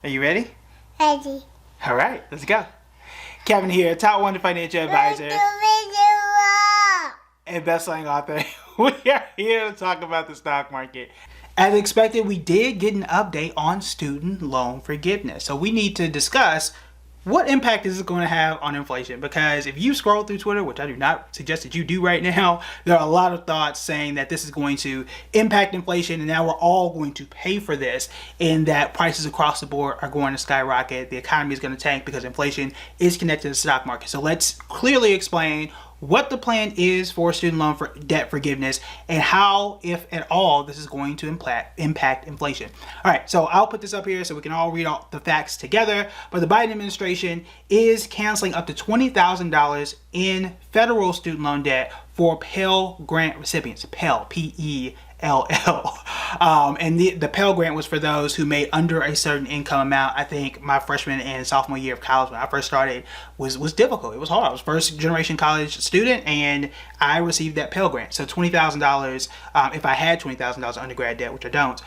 Are you ready? Ready. All right, let's go. Kevin here, top 1 financial advisor and best-selling author. We are here to talk about the stock market. As expected, we did get an update on student loan forgiveness. So we need to discuss what impact is it going to have on inflation? Because if you scroll through Twitter, which I do not suggest that you do right now, there are a lot of thoughts saying that this is going to impact inflation and now we're all going to pay for this, and that prices across the board are going to skyrocket. The economy is going to tank because inflation is connected to the stock market. So let's clearly explain what the plan is for student loan for debt forgiveness and how, if at all, this is going to impact inflation. All right, so I'll put this up here so we can all read all the facts together. But the Biden administration is canceling up to $20,000 in federal student loan debt for Pell Grant recipients. Pell, P-E-L-L. And the Pell Grant was for those who made under a certain income amount. I think my freshman and sophomore year of college, when I first started, was difficult. It was hard. I was first generation college student, and I received that Pell Grant. So $20,000, if I had $20,000 undergrad debt, which I don't,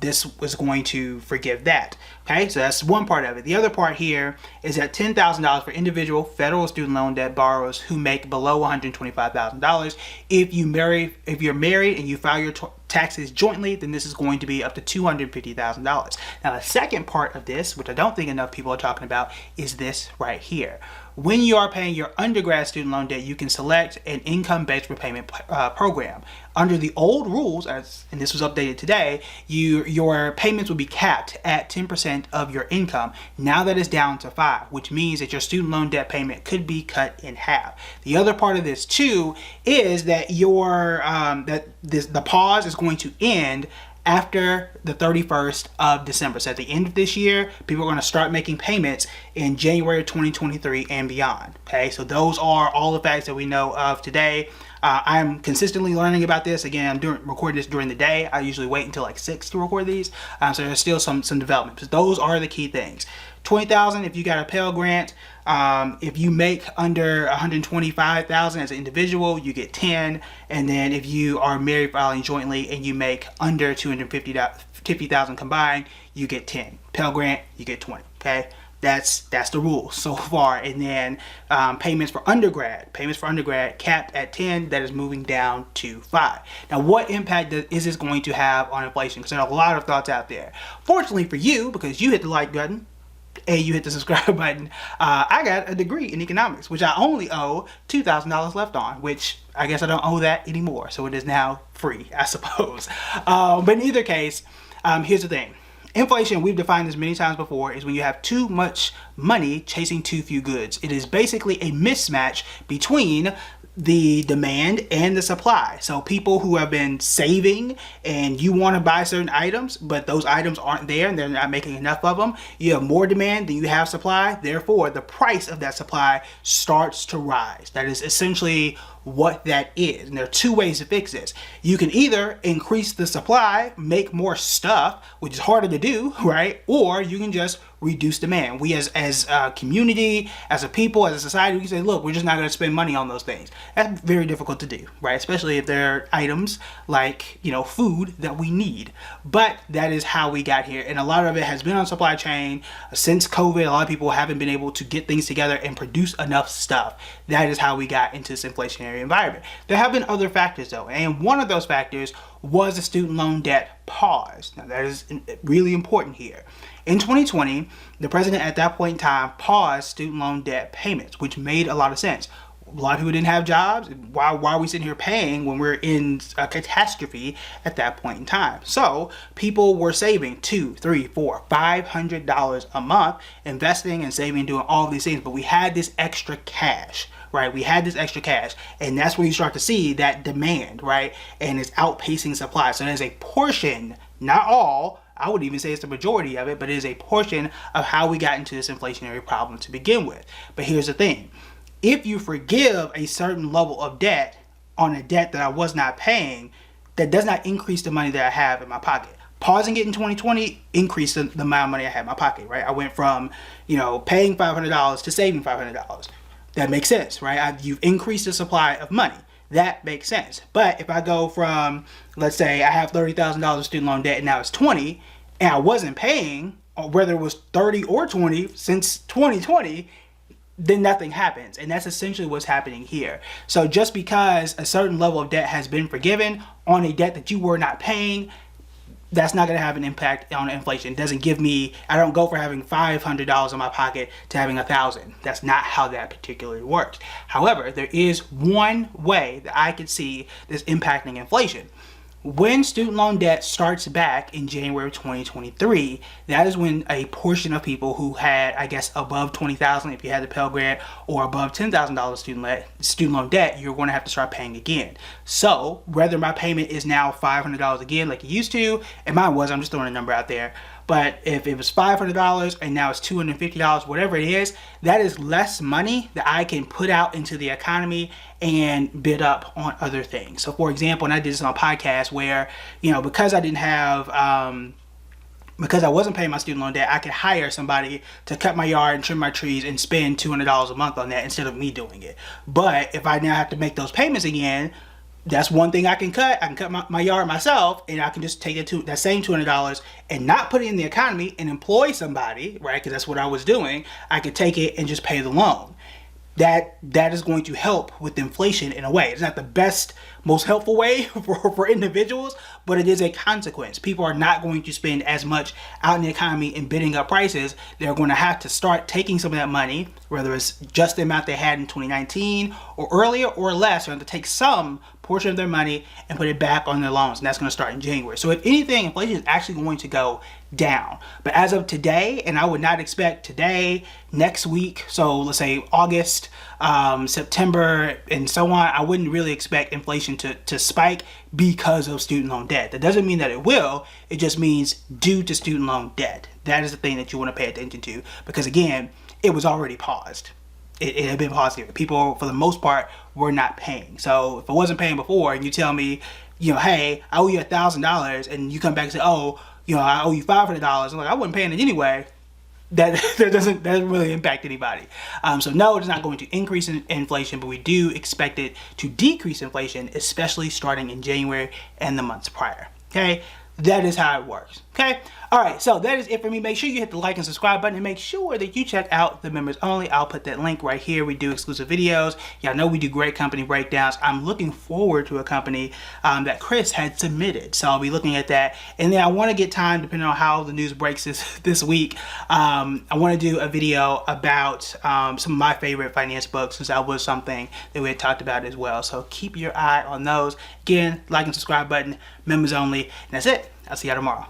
this was going to forgive that. Okay, so that's one part of it. The other part here is that $10,000 for individual federal student loan debt borrowers who make below $125,000. If you're married and you file your taxes jointly, then this is going to be up to $250,000. Now, the second part of this, which I don't think enough people are talking about, is this right here. When you are paying your undergrad student loan debt, you can select an income-based repayment program. Under the old rules, and this was updated today, your payments will be capped at 10% of your income. Now that is down to 5%, which means that your student loan debt payment could be cut in half. The other part of this too is that the pause is going to end after the 31st of December. So at the end of this year, people are going to start making payments in January 2023 and beyond. Okay, so those are all the facts that we know of today. I'm consistently learning about this. Again, I'm recording this during the day. I usually wait until like 6 to record these. So there's still some developments. Those are the key things. $20,000 if you got a Pell Grant. If you make under $125,000 as an individual, you get 10. And then if you are married filing jointly and you make under $250,000 combined, you get 10. Pell Grant, you get 20. Okay, that's the rule so far. And then payments for undergrad capped at 10. That is moving down to 5. Now, what impact is this going to have on inflation? Because there are a lot of thoughts out there. Fortunately for you, because you hit the like button and you hit the subscribe button, I got a degree in economics, which I only owe $2,000 left on, which I guess I don't owe that anymore. So it is now free, I suppose. But in either case, here's the thing. Inflation, we've defined this many times before, is when you have too much money chasing too few goods. It is basically a mismatch between the demand and the supply. So people who have been saving and you want to buy certain items, but those items aren't there and they're not making enough of them, you have more demand than you have supply. Therefore, the price of that supply starts to rise. That is essentially what that is. And there are two ways to fix this. You can either increase the supply, make more stuff, which is harder to do, right? Or you can just reduce demand. We as a community, as a people, as a society, we can say, look, we're just not going to spend money on those things. That's very difficult to do, right? Especially if they're items like, food that we need. But that is how we got here. And a lot of it has been on supply chain. Since COVID, a lot of people haven't been able to get things together and produce enough stuff. That is how we got into this inflationary environment. There have been other factors though, and one of those factors was the student loan debt pause. Now that is really important here. In 2020, the president at that point in time paused student loan debt payments, which made a lot of sense. A lot of people didn't have jobs. Why are we sitting here paying when we're in a catastrophe at that point in time? So people were saving $200, $300, $400, $500 a month, investing and saving, doing all of these things. But we had this extra cash, right? We had this extra cash, and that's where you start to see that demand, right? And it's outpacing supply. So there's a portion, not all, I would even say it's the majority of it, but it is a portion of how we got into this inflationary problem to begin with. But here's the thing. If you forgive a certain level of debt on a debt that I was not paying, that does not increase the money that I have in my pocket. Pausing it in 2020 increased the amount of money I had in my pocket, right? I went from, paying $500 to saving $500. That makes sense, right? You've increased the supply of money. That makes sense. But if I go from, let's say I have $30,000 student loan debt and now it's 20, and I wasn't paying whether it was 30 or 20 since 2020, then nothing happens. And that's essentially what's happening here. So just because a certain level of debt has been forgiven on a debt that you were not paying, that's not going to have an impact on inflation. It doesn't give me, I don't go for having $500 in my pocket to having $1,000. That's not how that particularly works. However, there is one way that I could see this impacting inflation. When student loan debt starts back in January of 2023, that is when a portion of people who had, I guess, above $20,000, if you had the Pell Grant, or above $10,000 student loan debt, you're going to have to start paying again. So whether my payment is now $500 again, like it used to, and mine was, I'm just throwing a number out there, but if it was $500 and now it's $250, whatever it is, that is less money that I can put out into the economy and bid up on other things. So for example, and I did this on a podcast where, because I didn't have, because I wasn't paying my student loan debt, I could hire somebody to cut my yard and trim my trees and spend $200 a month on that instead of me doing it. But if I now have to make those payments again, that's one thing I can cut. I can cut my yard myself, and I can just take that same $200 and not put it in the economy and employ somebody, right? Because that's what I was doing. I could take it and just pay the loan. That is going to help with inflation in a way. It's not the best, most helpful way for individuals, but it is a consequence. People are not going to spend as much out in the economy and bidding up prices. They're going to have to start taking some of that money, whether it's just the amount they had in 2019 or earlier or less. They're going to take some portion of their money and put it back on their loans, and that's going to start in January. So if anything, inflation is actually going to go down. But as of today, and I would not expect today, next week, so let's say August, September, and so on, I wouldn't really expect inflation to spike because of student loan debt. That doesn't mean that it will. It just means due to student loan debt. That is the thing that you want to pay attention to, because again, it was already paused. It had been paused here. People, for the most part, were not paying. So if I wasn't paying before, and you tell me, hey, I owe you $1,000, and you come back and say, oh, I owe you $500. I'm like, I wasn't paying it anyway. That doesn't really impact anybody. So no, it's not going to increase in inflation, but we do expect it to decrease inflation, especially starting in January and the months prior. Okay, that is how it works. Okay, all right. So that is it for me. Make sure you hit the like and subscribe button, and make sure that you check out the members only. I'll put that link right here. We do exclusive videos. Y'all know we do great company breakdowns. I'm looking forward to a company that Chris had submitted, so I'll be looking at that. And then I want to get time, depending on how the news breaks this week. I want to do a video about some of my favorite finance books, since that was something that we had talked about as well. So keep your eye on those. Again, like and subscribe button, members only, and that's it. I'll see y'all tomorrow.